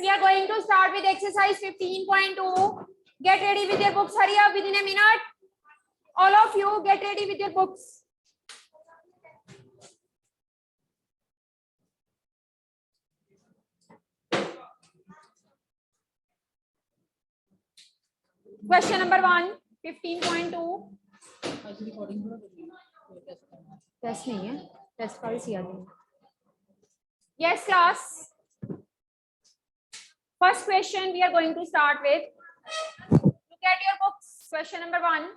we are going to start with exercise 15.2. Get ready with your books. Hurry up within a minute. All of you get ready with your books. Question number 1, 15.2. Test नहीं है, test कल किया था. Yes, class. First question we are going to start with. Look at your books. Question number 1.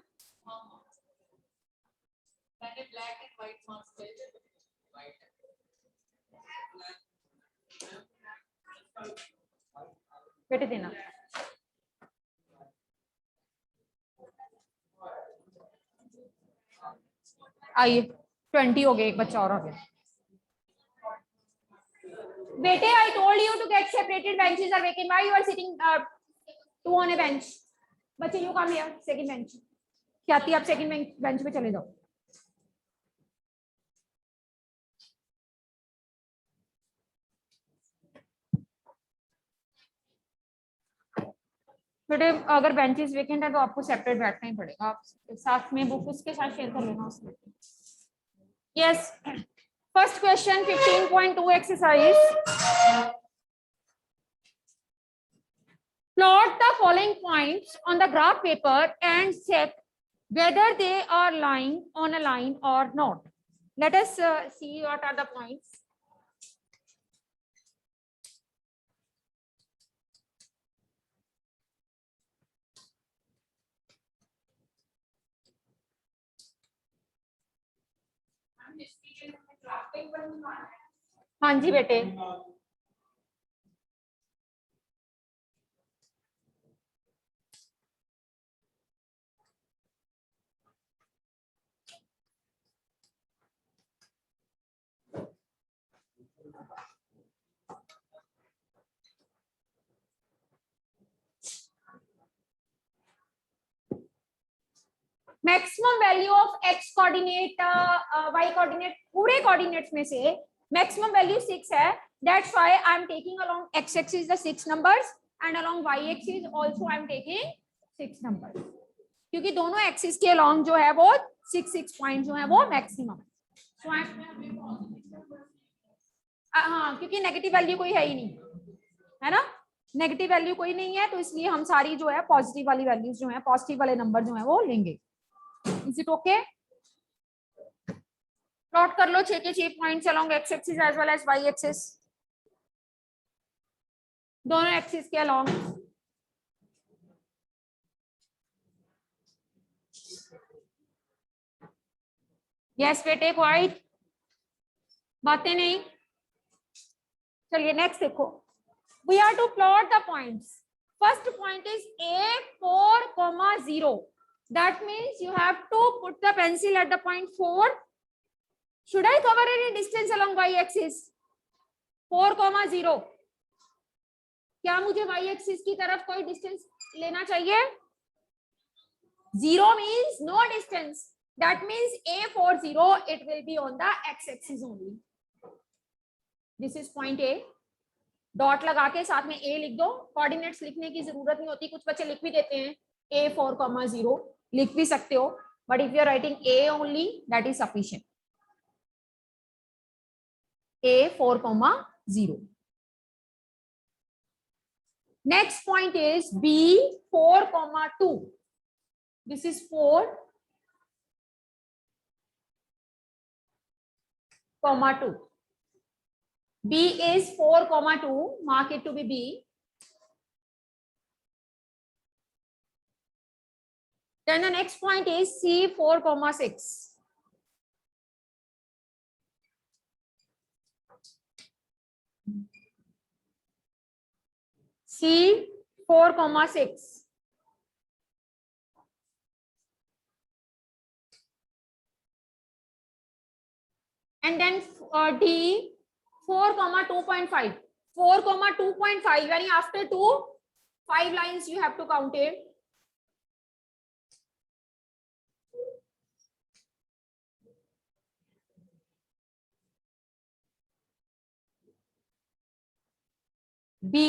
Black and white marks. बेटे देना. आइए 20 हो गए, एक बच्चा और आ गया. बेटे, I told you to get separated benches are vacant. Why you are sitting two on a bench? बच्चे you come here, second bench. ख्याति आप second bench पे चले जाओ. बेटे अगर बेंचेस वेकेंट है तो आपको सेपरेट बैठना ही पड़ेगा. आप साथ में बुक उसके साथ शेयर कर लेना उसमें. Yes, first question 15.2 exercise. Plot the following points on the graph paper and check whether they are lying on a line or not. Let us see what are the points. हाँ जी बेटे. Maximum value of x coordinate y coordinate पूरे coordinates में से maximum value 6 है. That's why I am taking along x axis the 6 numbers and along y axis also I am taking 6 numbers, क्योंकि दोनों axis के अलोंग जो है वो 6 पॉइंट जो है वो मैक्सिमम है. सो हाँ, क्योंकि नेगेटिव वैल्यू कोई है ही नहीं है ना. नेगेटिव वैल्यू कोई नहीं है तो इसलिए हम सारी जो है पॉजिटिव वाली वैल्यूज जो है पॉजिटिव वाले नंबर जो है वो लेंगे. Is it okay? प्लॉट कर लो 6 के 6 points along x axis as well as y axis, दोनों एक्सिस के अलोंग. यस बेटे, क्वाइट बातें नहीं. चलिए नेक्स्ट देखो. We are to plot the points. First point is A4, 0. That means you have to put the pencil at the point 4. Should I cover any distance along y-axis? 4, 0. क्या मुझे y-axis की तरफ कोई distance लेना चाहिए? 0 means no distance. That means A40 it will be on the x-axis only. This is point A. Dot लगा के साथ में A लिख दो. कोऑर्डिनेट्स लिखने की जरूरत नहीं होती, कुछ बच्चे लिख भी देते हैं A4, 0 लिख भी सकते हो, but if you are writing A only, that is sufficient. A4, 0. Next point is B4, 2. This is 4, 2. B is 4, 2. Mark it to be B. Then the next point is C4, 6. C4, 6. And then D 4, 2.5. 4, 2.5. यानी after 2, 5 lines you have to count it. B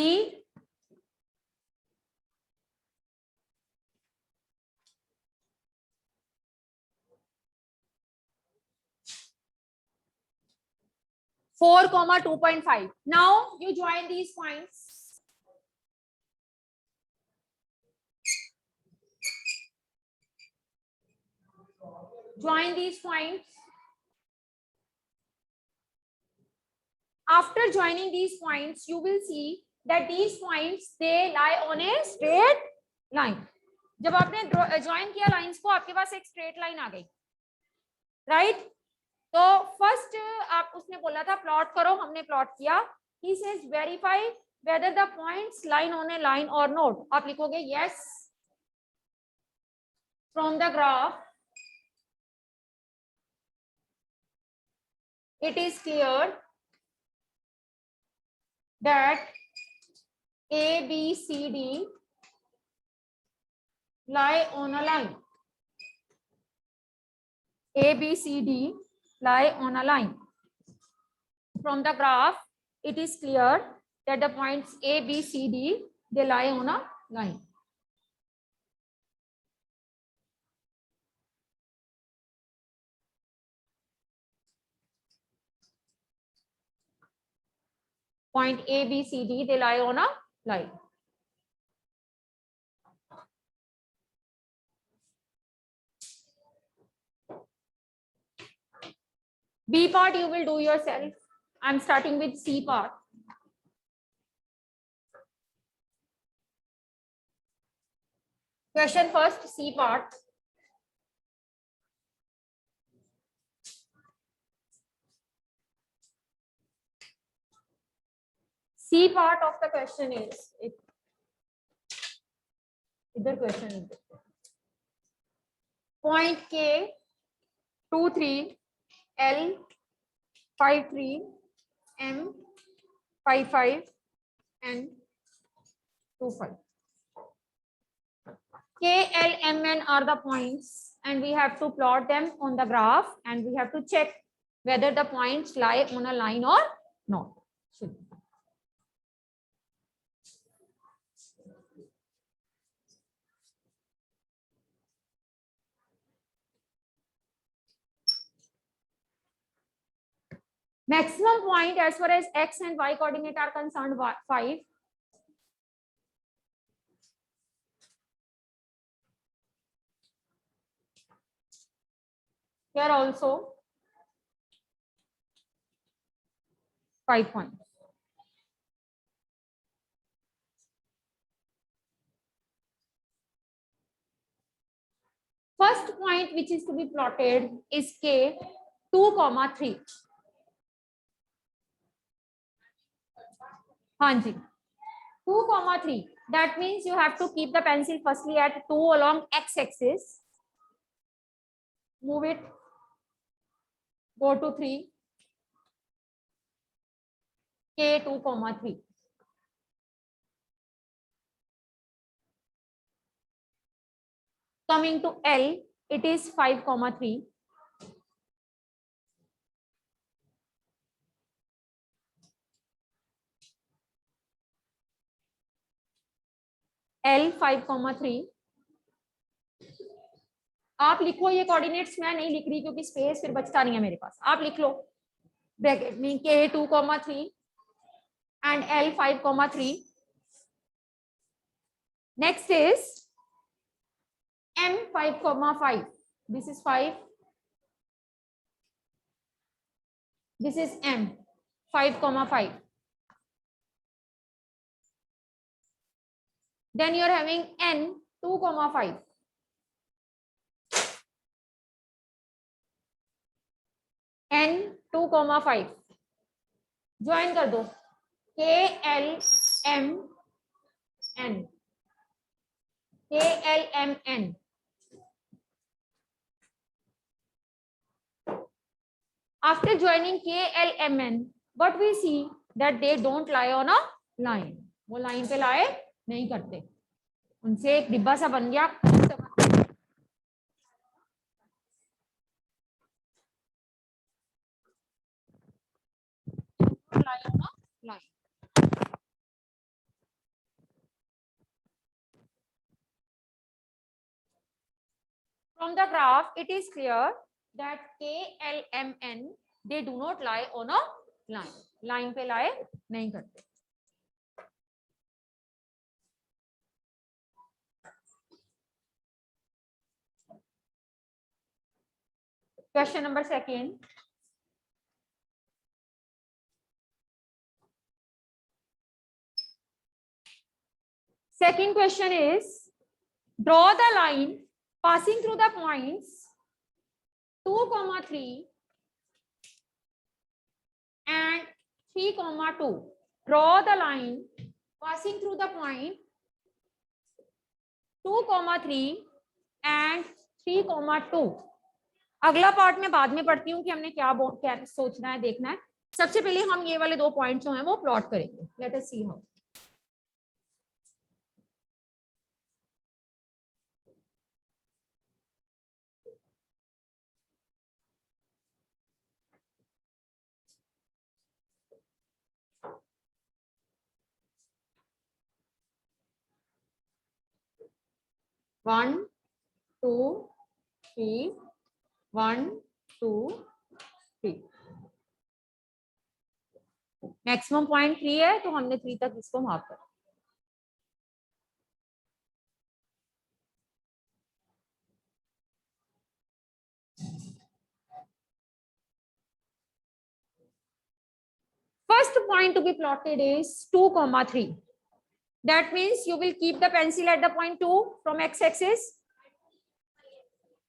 4, 2.5. Now you join these points. Join these points. After joining these points, you will see that these points they lie on a straight line. जब आपने join किया lines को, आपके पास एक straight line आ गई, right? तो first आप उसने बोला था प्लॉट करो, हमने प्लॉट किया. He says verify whether the points line on a line or not. आप लिखोगे yes from the graph it is clear that A, B, C, D lie on a line. A, B, C, D lie on a line. From the graph, it is clear that the points A, B, C, D, they lie on a line. Point A, B, C, D, they lie on a line. B part you will do yourself. I'm starting with C part. Question first, C part. C part of the question is, either question is point K 23 L 53 M 55 and 25. K, L, M, N are the points and we have to plot them on the graph and we have to check whether the points lie on a line or not. Maximum point as far as X and Y coordinate are concerned, 5. Here also 5 points. First point which is to be plotted is K 2, 3. Hanji. 2, 3. That means you have to keep the pencil firstly at 2 along x-axis. Move it. Go to 3. K 2, 3. Coming to L, it is 5, 3. L 5, 3. आप लिखो, ये coordinates मैं नहीं लिख रही क्योंकि space फिर बचता नहीं है मेरे पास. आप लिख लो ब्रैकेट में K 2, 3 and L 5, 3. Next is M 5, 5. This is 5. This is M 5, 5. Then you are having N 2, 5. N 2, 5. Join कर दो. K L M N. K L M N. After joining K L M N, what we see that they don't lie on a line. वो line पे lie नहीं करते. उनसे एक डिब्बा सा बन गया. Lie on a line. From the graph, it is clear that K, L, M, N, they do not lie on a line पे लाए नहीं करते। Question number second, second question is draw the line passing through the points 2, 3 and 3, 2. Draw the line passing through the point 2, 3 and 3, 2. अगला part में बाद में पढ़ती हूँ कि हमने क्या सोचना है, देखना है। सबसे पहले हम ये वाले 2 पॉइंट जो हैं वो प्लॉट करेंगे। Let us see how. One two three, 1 2 3। Maximum point 3 है तो हमने 3 तक इसको मार्क कर। First point to be plotted is 2, 3. That means you will keep the pencil at the point 2 from x-axis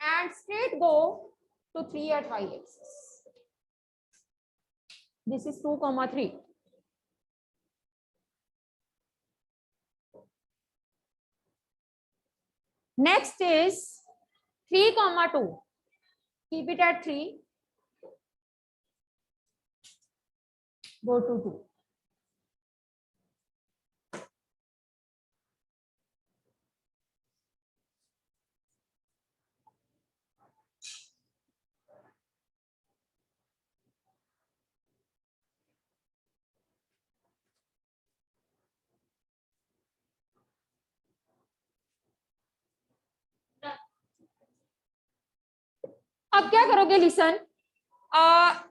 and straight go to 3 at y-axis. This is 2, 3. Next is 3, 2. Keep it at 3. Go to 2. अब क्या करोगे, listen.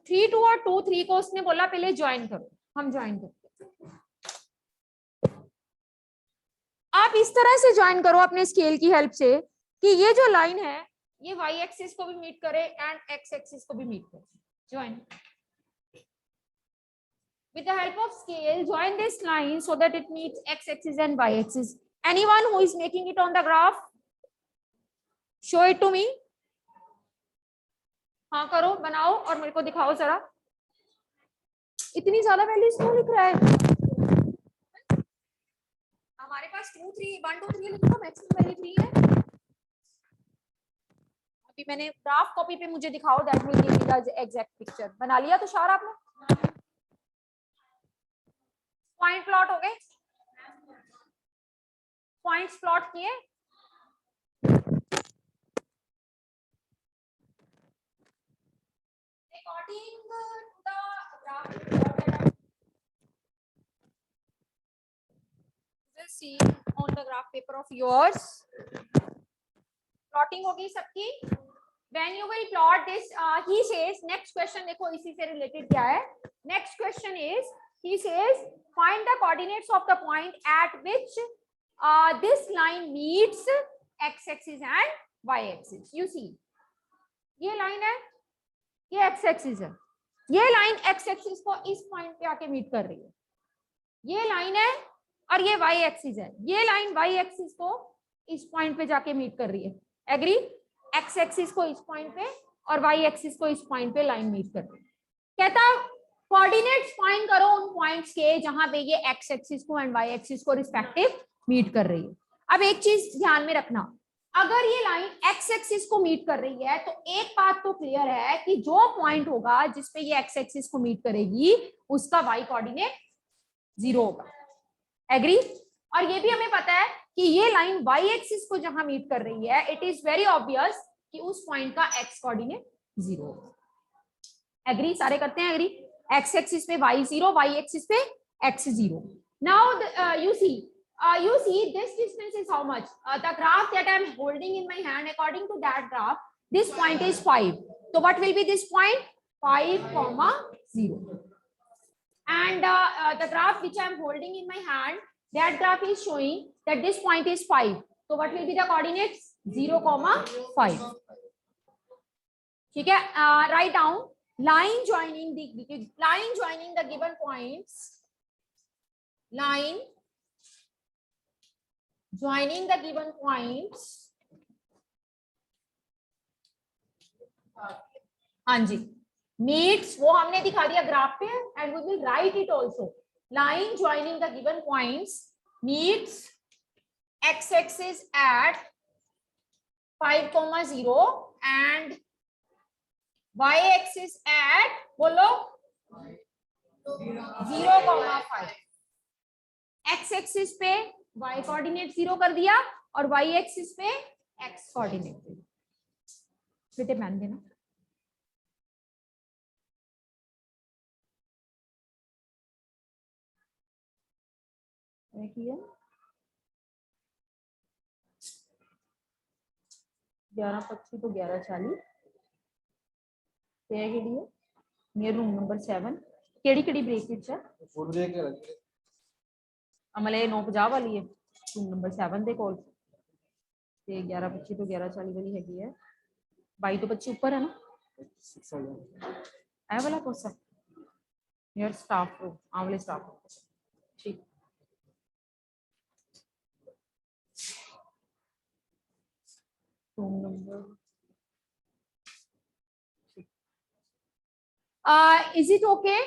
3, 2 और 2, 3 को उसने बोला पहले join करो, हम ज्वाइन करते हैं। आप इस तरह से ज्वाइन करो अपने स्केल की हेल्प से कि ये जो लाइन है ये वाई एक्सिस को भी मीट करे एंड एक्स एक्सिस को भी मीट करे। Join with the help of scale, join this line so that it meets x axis and y axis. Anyone who is making it on the graph, show it to me. हाँ करो, बनाओ और मेरे को दिखाओ जरा। इतनी ज्यादा वैल्यूज क्यों लिख रहा है? हमारे पास 2, 3, 1, 2, 3 लिखो, मैक्सिमम वैल्यू 3 है। अभी मैंने ग्राफ कॉपी पे मुझे दिखाओ, that will give me the exact picture. बना लिया तो शार आपने? पॉइंट प्लॉट हो गए, पॉइंट्स प्लॉट किए। According to the graph we'll see on the graph paper of yours, plotting होगी सबकी। When you will plot this, he says next question, देखो इसी से related क्या है। Next question is, he says find the coordinates of the point at which this line meets x-axis and y-axis. You see, ये line है, ये x-axis है, ये लाइन x-axis को इस पॉइंट पे आके मीट कर रही है। ये लाइन है और ये y-axis है, ये लाइन y-axis को इस पॉइंट पे जाके मीट कर रही है। एग्री? x-axis को इस पॉइंट पे और y-axis को इस पॉइंट पे लाइन मीट कर रही है। कहता कोऑर्डिनेट्स फाइंड करो उन पॉइंट्स के जहां पे ये x-axis को एंड y-axis को रिस्पेक्टिव मीट कर रही है। अब एक चीज ध्यान में रखना, अगर ये लाइन एक्स एक्सिस को मीट कर रही है तो एक बात तो क्लियर है कि जो पॉइंट होगा जिसपे ये एक्स एक्सिस को मीट करेगी उसका वाई कोऑर्डिनेट 0 होगा। एग्री? और ये भी हमें पता है कि ये लाइन वाई एक्सिस को जहां मीट कर रही है, इट इज वेरी ऑब्वियस कि उस पॉइंट का एक्स कोऑर्डिनेट 0 होगा। एग्री? सारे करते हैं एग्री? एक्स एक्सिस पे वाई 0, वाई एक्सिस पे x 0। Now you see this distance is how much? The graph that I am holding in my hand, according to that graph, this point is 5. So what will be this point? 5, 0. and the graph which I am holding in my hand, that graph is showing that this point is 5. So what will be the coordinates? 0, 5. ठीक है, write down line joining the given points. Line joining the given points. हाँ जी, meets वो हमने दिखा दिया graph पे, and we will write it also. Line joining the given points meets x-axis at 5, 0 and y-axis at बोलो 0, 5. x-axis पे y coordinate 0 कर दिया और y-axis पे x कोऑर्डिनेट. बेटे मान देना. किया 11:25 to 11:40 के लिए नियर रूम नंबर 7 केड़ी ब्रेक विच है फुल ब्रेक है अमले 9:50 वाली है रूम नंबर 7 दे कोल ते 11:25 to 11:40 वाली हैगी है 22 तो बच्चे ऊपर है ना ए वाला कोर्स नियर स्टाफ रूम आवले स्टाफ ठीक. Is it okay?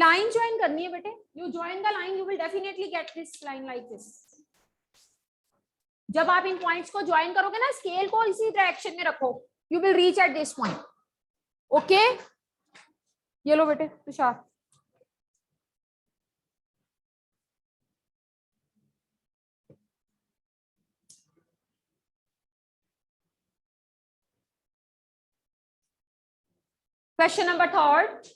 Line join करनी है बेटे. You join the line, you will definitely get this line like this. जब आप इन पॉइंट्स को ज्वाइन करोगे ना, स्केल को इसी डायरेक्शन में रखो, you will reach at this point. Okay? ये लो बेटे तुषार. Question number 3.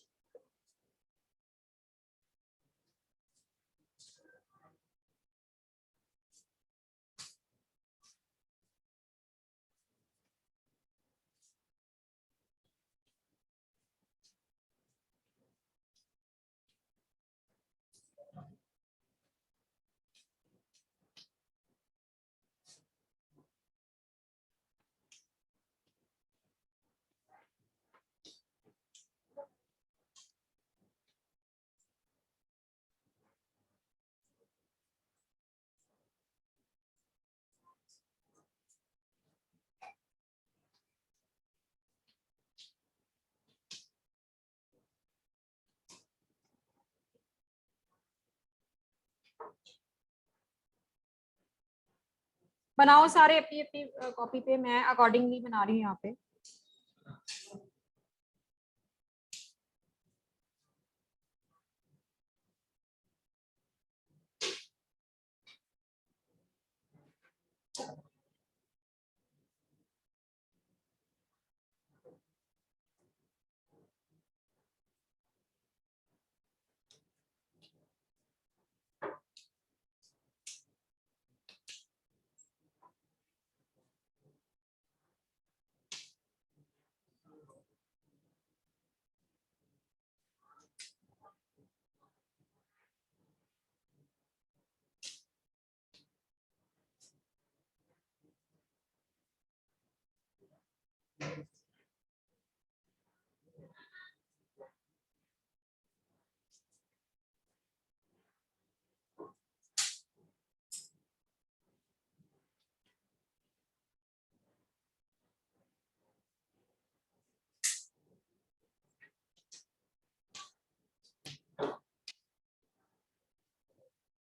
बनाओ सारे अपनी अपनी कॉपी पे, मैं अकॉर्डिंगली बना रही हूँ यहाँ पे.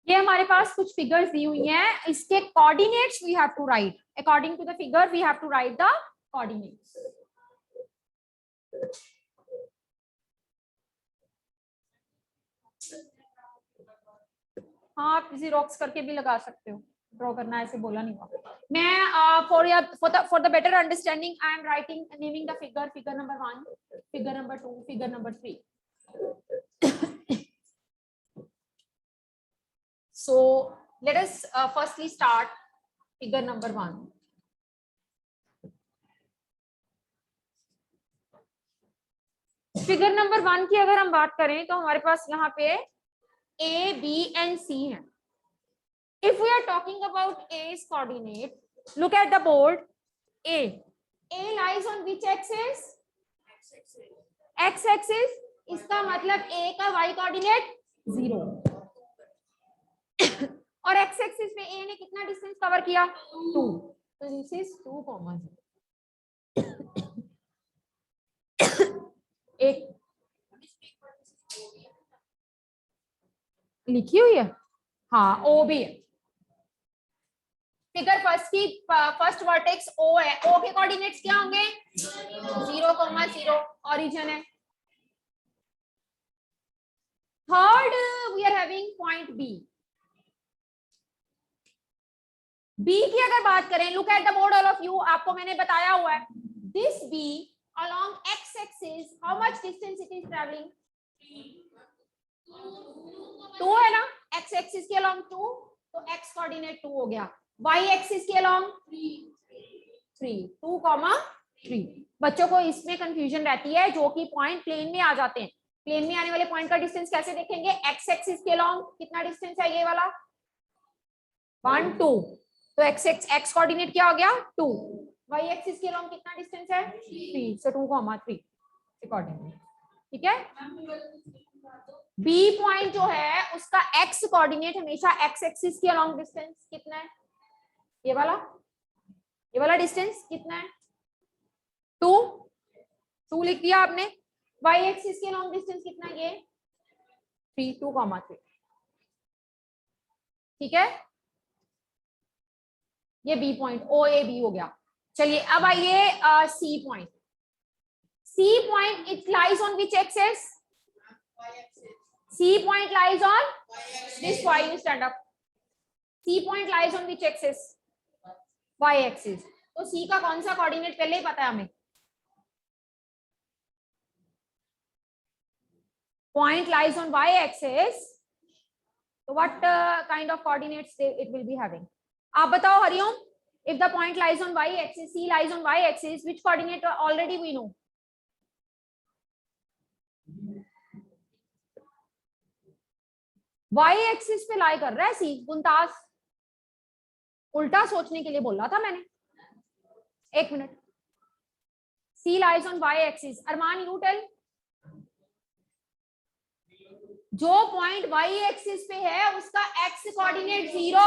ये हमारे पास कुछ फिगर्स दी हुई हैं, इसके coordinates we have to write according to the figure, we have to write the coordinates. हाँ, आप जीरोक्स करके भी लगा सकते हो, ड्रॉ करना ऐसे बोला नहीं हुआ. मैं for the better understanding I am writing naming the figure, figure number 1, figure number 2, figure number 3. So let us firstly start figure number 1. Figure number 1 की अगर हम बात करें तो हमारे पास यहाँ पे A, B and C है. If we are talking about A's coordinate, look at the board. A lies on which axis? X axis. इसका मतलब A का Y कोऑर्डिनेट 0 और X एक्सिस पे A ने कितना डिस्टेंस कवर किया 2. तो दिस इज 2, 0. एक लिखी हुई है, हाँ O भी है. फिगर फर्स्ट की फर्स्ट वर्टेक्स O है. O के कोऑर्डिनेट्स क्या होंगे 0, 0. ओरिजिन है. Third we are having point B. B की अगर बात करें, look at the board all of you. आपको मैंने बताया हुआ है this B along x axis how much distance it is traveling 2 है ना. x axis के along 2 तो x कोऑर्डिनेट 2 हो गया. y axis के along 3 2, 3. बच्चों को इसमें कंफ्यूजन रहती है जो कि पॉइंट प्लेन में आ जाते हैं. प्लेन में आने वाले पॉइंट का डिस्टेंस कैसे देखेंगे. x एक्सिस के लॉन्ग कितना डिस्टेंस है ये वाला 1, 2. तो x कोऑर्डिनेट क्या हो गया 2. y एक्सिस के लॉन्ग कितना डिस्टेंस है 3. सो 2, 3 कोऑर्डिनेट. ठीक है. B पॉइंट जो है उसका x कोऑर्डिनेट हमेशा x एक्सिस के लॉन्ग डिस्टेंस कितना है. ये वाला डिस्टेंस कितना है 2 लिख दिया आपने. y एक्सिस के लॉन्ग डिस्टेंस कितना है ये 3, 2, 3. ठीक है. ये B पॉइंट OAB हो गया. चलिए अब आइए C point. C point it lies on which axis. C point lies on this y. You stand up. C point lies on which axis y axis. तो C का कौन सा कोऑर्डिनेट पहले ही पता है हमें. Point lies on y axis. So what kind of coordinates it will be having? आप बताओ Hariom. If the point lies on y axis, C lies on y axis, which coordinate already we know? y axis पे लाई कर रहा है C. Mumtaz उल्टा सोचने के लिए बोल रहा था मैंने. एक minute. C lies on y axis. Armaan you tell. जो पॉइंट y एक्सिस पे है उसका x coordinate 0.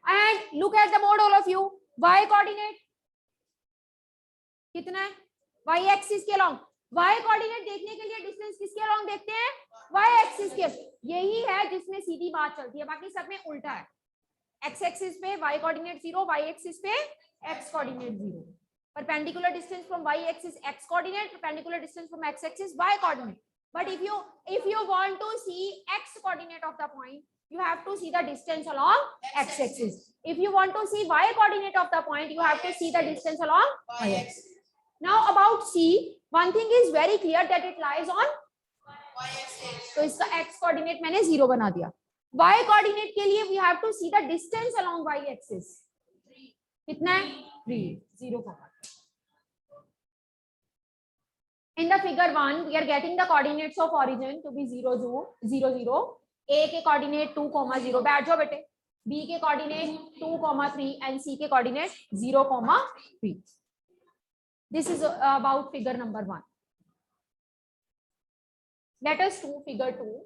And look at the board all of you. y coordinate कितना है y एक्सिस के लॉन्ग. y कोऑर्डिनेट देखने के लिए डिस्टेंस किसके लॉन्ग देखते हैं y एक्सिस के. यही है जिसमें सीधी बात चलती है. बाकी सब में उल्टा है. x एक्सिस पे y कोऑर्डिनेट 0, y एक्सिस पे x coordinate 0. Perpendicular distance from y axis x coordinate, perpendicular distance from x axis y coordinate. But if you want to see x coordinate of the point, you have to see the distance along x axis. If you want to see y coordinate of the point, you have to see the distance along y axis. Now about C, one thing is very clear that it lies on y axis. तो इसका x coordinate मैंने 0 बना दिया. y coordinate के लिए we have to see the distance along y axis. कितना है 3, 0, 0. In the figure 1, we are getting the coordinates of origin to be 0, 0, 0. A के coordinate 2, 0. बैठ जाओ बेटे. B के coordinate 2, 3 and C के coordinate 0, 3. This is about figure number 1. Let us do figure 2.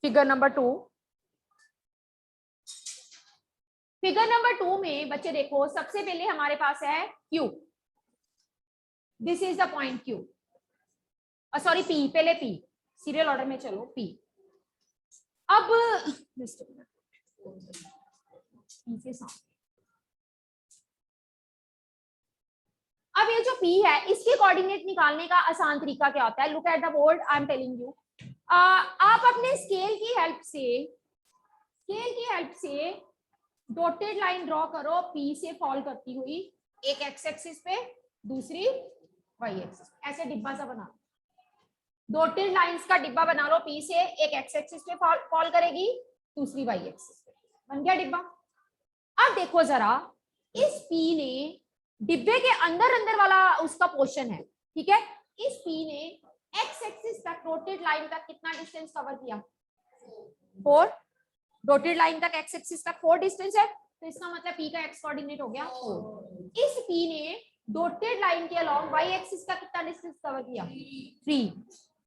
Figure number 2. Figure number 2 में बच्चे देखो सबसे पहले हमारे पास है Q. This is the point Q. Sorry P. पहले P. सीरियल ऑर्डर में चलो P. अब के साथ अब ये जो P है इसके कोऑर्डिनेट निकालने का आसान तरीका क्या होता है. Look at the board. I am telling you. आप अपने स्केल की हेल्प से डॉटेड लाइन ड्रॉ करो. P से फॉल करती हुई एक x एक्सिस पे, दूसरी y एक्सिस. ऐसे डिब्बा सा बना. डॉटेड लाइंस का डिब्बा बना लो. P से एक x एक्सिस पे फॉल करेगी, दूसरी y एक्सिस पे. बन गया डिब्बा। अब देखो जरा, इस P ने डिब्बे के अंदर अंदर वाला उसका पोर्शन है, ठीक है, इस P ने एक्स एक्सिस तक डॉटेड लाइन तक कितना डिस्टेंस कवर किया? 4। डॉटेड लाइन तक एक्स एक्सिस तक 4 डिस्टेंस है, तो इसका मतलब P का एक्स कोऑर्डिनेट हो गया 4। इस P ने डॉटेड लाइन के अलोंग वाई एक्सिस का कितना डिस्टेंस कवर किया? 3।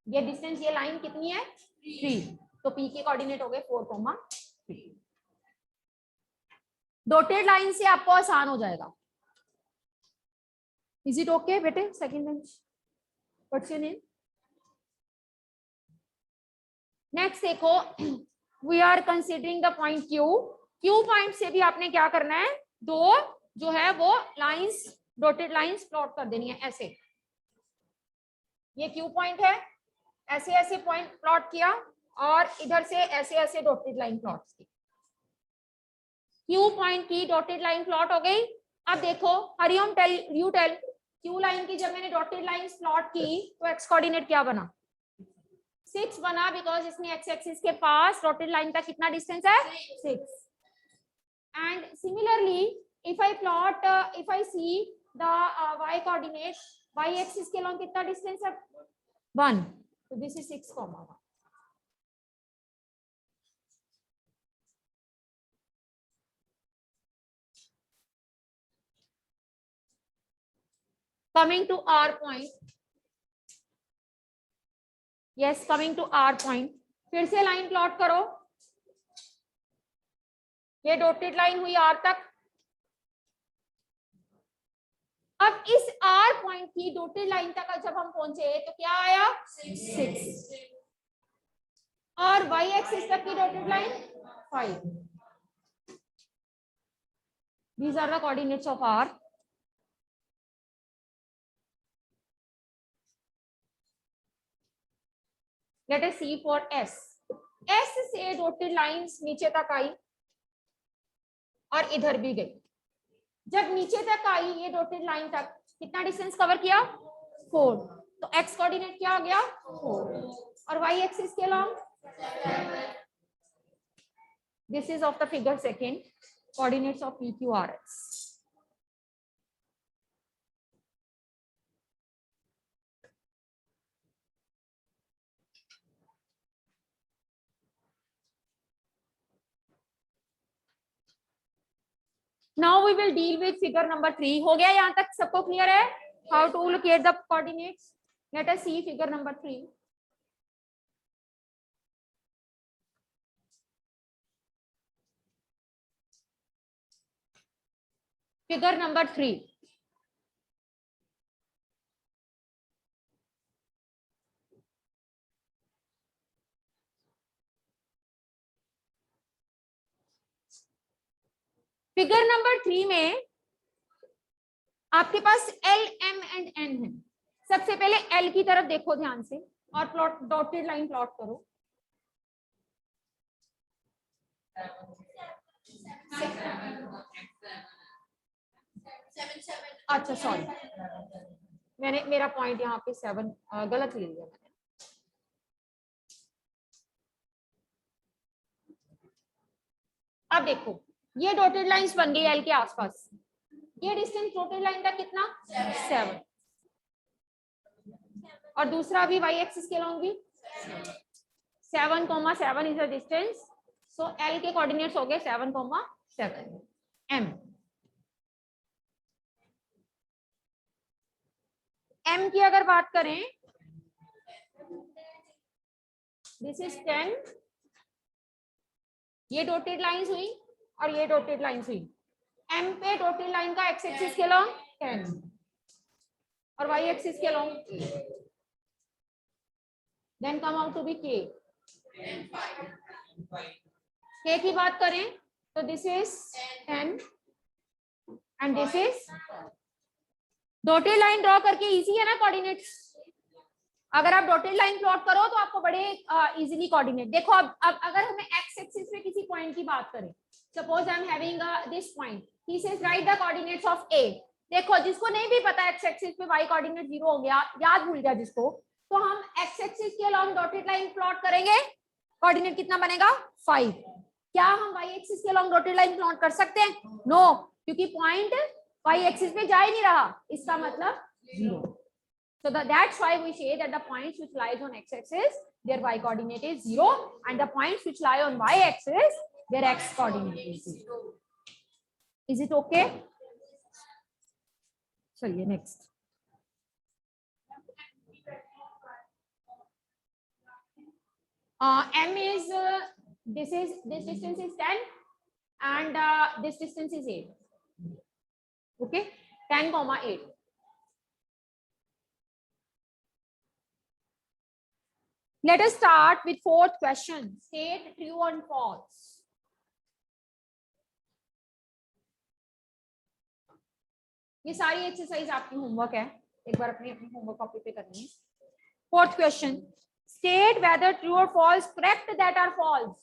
ये डिस्टेंस, ये लाइन कितनी है? 3। तो P के कोऑर्डिनेट हो गए 4,3। डॉटेड लाइन से आपको आसान हो जाएगा। इज इट ओके बेटे? Second bench, what's your name? Next देखो, we are considering the point Q। Q point से भी आपने क्या करना है, दो जो है वो लाइंस, डॉटेड लाइंस प्लॉट कर देनी है ऐसे। ये Q पॉइंट है, ऐसे ऐसे पॉइंट प्लॉट किया और इधर से ऐसे ऐसे डॉटेड लाइन प्लॉट की। Q पॉइंट की डॉटेड लाइन प्लॉट हो गई। अब देखो Hariom, you tell, Q line की जब मैंने डॉटेड लाइंस प्लॉट की तो एक्स कोऑर्डिनेट क्या बना? 6 बना, बिकॉज इसमें एक्स एक्सिस के पास डॉटेड लाइन तक कितना डिस्टेंस है? 6। And similarly if I plot, if I see the y coordinate, y axis के अलॉन्ग कितना डिस्टेंस है? 1। तो this is 6,1। Coming to R point, yes, coming to R point, फिर से लाइन प्लॉट करो। ये डॉटेड लाइन हुई R तक। अब इस R पॉइंट की डॉटेड लाइन तक जब हम पहुंचे तो क्या आया? 6। और y एक्सिस तक की dotted line 5। These are the coordinates of R. Let us see for S. S से डॉटेड लाइंस नीचे तक आई और इधर भी गई। जब नीचे तक आई ये डॉटेड लाइन तक, कितना डिस्टेंस कवर किया? 4। तो x कोऑर्डिनेट क्या हो गया? 4। और y एक्सिस के along, this is of the figure second, coordinates of PQRS। Now we will deal with figure number 3. हो गया यहाँ तक? सबको क्लियर है how to locate the coordinates? Let us see figure number 3. Figure number 3. Figure number 3 में आपके पास L, M and N है। सबसे पहले L की तरफ देखो ध्यान से और प्लॉट, डॉटेड लाइन प्लॉट करो। अच्छा सॉरी, मैंने मेरा पॉइंट यहाँ पे 7 गलत ले लिया मैंने। अब देखो ये डॉटेड लाइंस बन गई L के आसपास। ये डिस्टेंस डॉटेड लाइन तक कितना? 7। और दूसरा भी y एक्सिस के अलॉन्ग भी 7,7 is the distance. So L के कोऑर्डिनेट्स हो गए 7,7। M की अगर बात करें, दिस इज 10। ये डॉटेड लाइंस हुई और ये डॉटेड लाइंस हुई। M पे डॉटेड लाइन का x एक्सिस के अलॉन्ग 10 और y एक्सिस के along, then come out to be K। K की बात करें तो this is 10 and this is, dotted line draw करके इजी है ना कोऑर्डिनेट्स। अगर आप डॉटेड लाइन प्लॉट करो तो आपको बड़े इजीली कोऑर्डिनेट। देखो अब अगर हमें एक्स एक्सिस पे किसी पॉइंट की बात करें, suppose I am having this point, he says write the coordinates of A. देखो जिसको नहीं भी पता एक्स एक्सिस पे वाई कोऑर्डिनेट 0 हो गया, याद भूल गया जिसको, तो हम एक्स एक्सिस के अलॉन्ग डॉटेड लाइन प्लॉट करेंगे, कोऑर्डिनेट कितना बनेगा? 5। क्या हम y एक्सिस के अलॉन्ग डॉटेड लाइन प्लॉट कर सकते हैं? नो, क्योंकि पॉइंट y एक्सिस पे जा ही नहीं रहा, इसका मतलब 0. So that's why we say that the points which lies on x-axis, their y coordinate is 0, and the points which lie on y-axis, their x coordinate is 0. Is it okay? चलिए next. M is this distance is 10, and this distance is 8. Okay, 10,8. Let us start with fourth question. State true and false. ये सारी exercise आपकी homework है, एक बार अपनी अपनी homework copy पे करनी है. Fourth question, state whether true और false, correct that are false.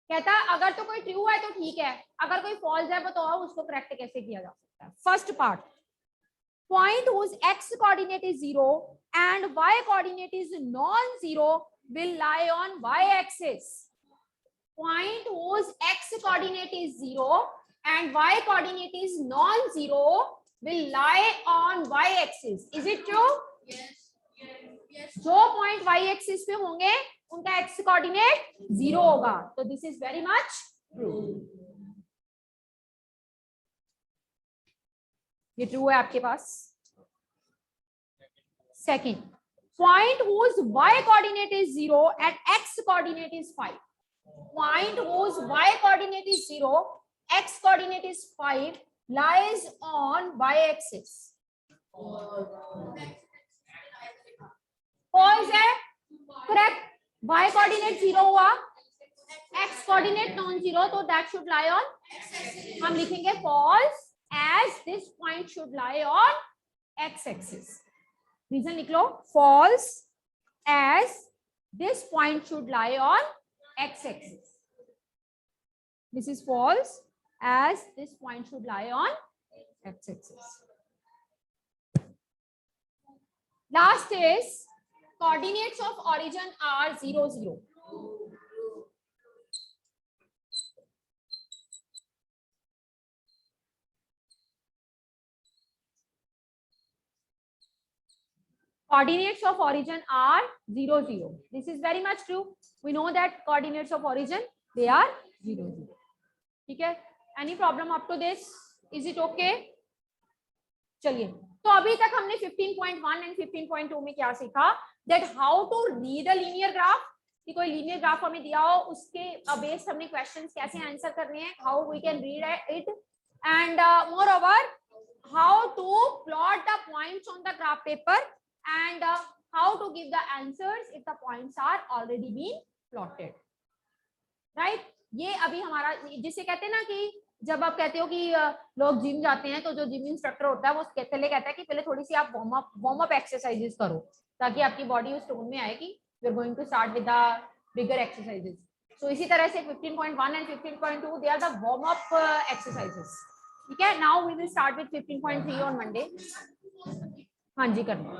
कहता है अगर तो कोई ट्रू है तो ठीक है, अगर कोई फॉल्स है बताओ उसको करेक्ट कैसे किया जा सकता है. First part, point whose x coordinate is 0 and y coordinate is non-zero will lie on y axis. Point whose x coordinate is 0 and y coordinate is non-zero will lie on y axis. Is it true? Yes. Yes. जो point y axis पे होंगे उनका x coordinate 0 होगा, तो this is very much true. ये true है आपके पास. Second, point whose y coordinate is 0 and x coordinate is 5. Point whose y coordinate is 0, x coordinate is 5 lies on y axis. False है, correct. Y coordinate 0 हुआ, x coordinate non-zero, तो that should lie on. हम लिखेंगे false as this point should lie on x axis. Reason लिख लो, false as this point should lie on x axis. This is false as this point should lie on x axis. Last is coordinates of origin are 0, 0. Coordinates of origin are 0, 0. This is very much true. We know that coordinates of origin, they are 0, 0. ठीक है? Any problem up to this? Is it okay? चलिए, तो अभी तक हमने 15.1 and 15.2 में क्या सीखा? That how to read a linear graph. कि कोई लीनियर ग्राफ हमें दिया हो, उसके बेस्ड हमने क्वेश्चंस कैसे आंसर करने हैं, how we can read it, and moreover how to plot the points on the graph paper and how to give the answers if the points are already been plotted. Right? ये अभी हमारा, जिसे कहते हैं ना कि जब आप कहते हो कि लोग जिम जाते हैं तो जो जिम इंस्ट्रक्टर होता है वो पहले कहता है कि पहले थोड़ी सी आप वार्म अप एक्सरसाइजेस करो ताकि आपकी बॉडी उस टोन में आए कि we are going to start with the bigger exercises. So इसी तरह से 15.1 and 15.2 they are the warm up exercises. ठीक है? Now we will start with 15.3 on Monday. हाँ जी, करना.